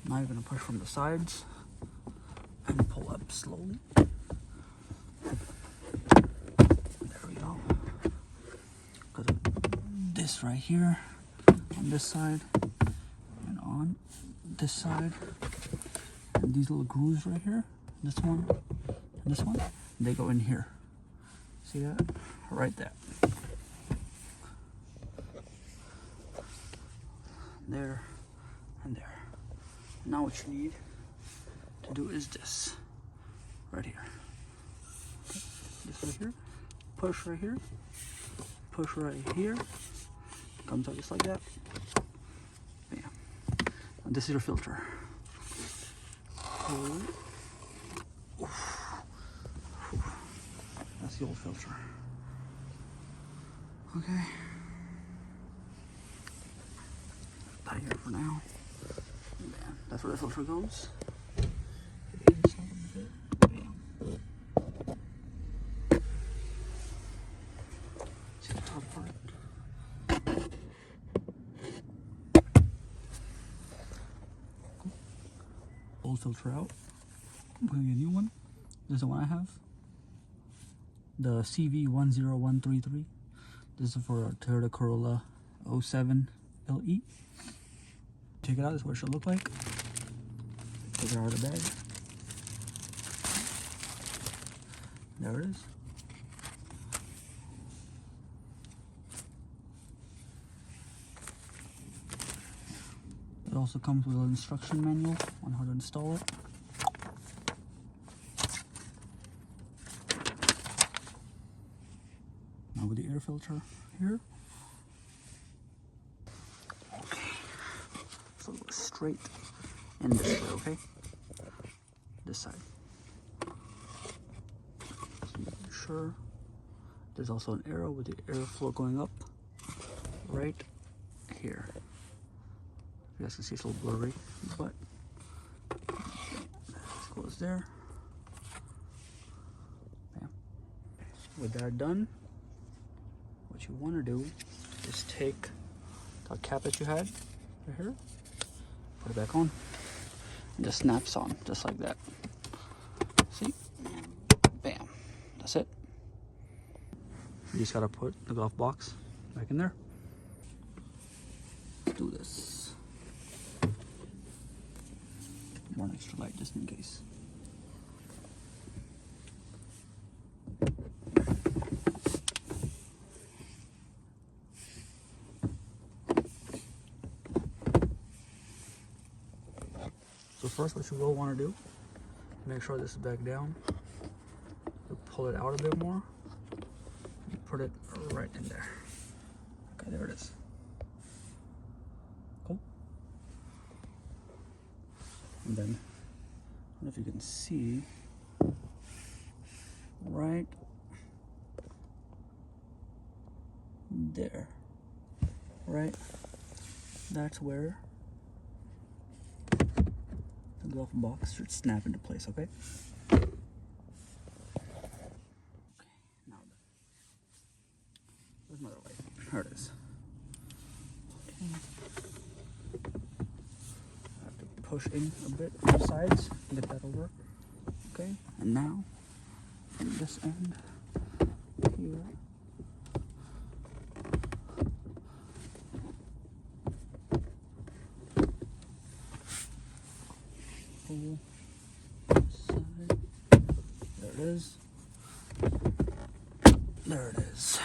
Now you're going to push from the sides and pull up slowly. There we go. Because this right here on this side and on this side, and these little grooves right here, this one and this one, they go in here. See that? Right there. There and there. Now what you need to do is this right here. Okay. This right here. Push right here. Push right here. Comes out just like that. Bam. And this is your filter. That's the old filter. Okay. That here for now. Bam. That's where the filter goes. Bam. See the top part? Old filter out. I'm putting a new one. This is the one I have. The CV10133. This is for a Toyota Corolla 07 LE. Take it out, this is what it should look like. Take it out of the bag. There it is. It also comes with an instruction manual on how to install it. Now with the air filter here. Okay. So go straight in this way, okay? This side. So make sure. There's also an arrow with the airflow going up right here. You guys can see it's a little blurry, but this goes there. Bam. With that done, what you want to do is take the cap that you had right here, put it back on, and just snaps on, just like that. See? Bam. That's it. You just gotta put the glove box back in there. Let's do this. One extra light just in case. So first what you will want to do, make sure this is back down. You pull it out a bit more. You put it right in there. Okay, there it is. Cool. And then, I don't know if you can see, right there, right? That's where the glove box should snap into place, okay? Okay, now then. Where's my other light? There it is. Okay. I have to push in a bit from the sides and get that over. Okay, and now from this end here. Pull side. There it is. There it is.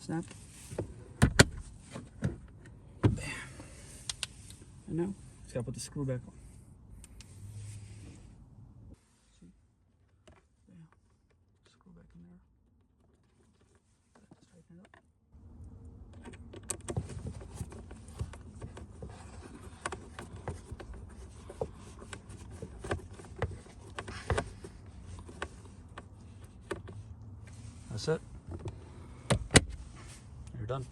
Snap. Bam. And now, just gotta put the screw back on. See? Bam. Screw back in there. Just tighten it up. That's it. You're done.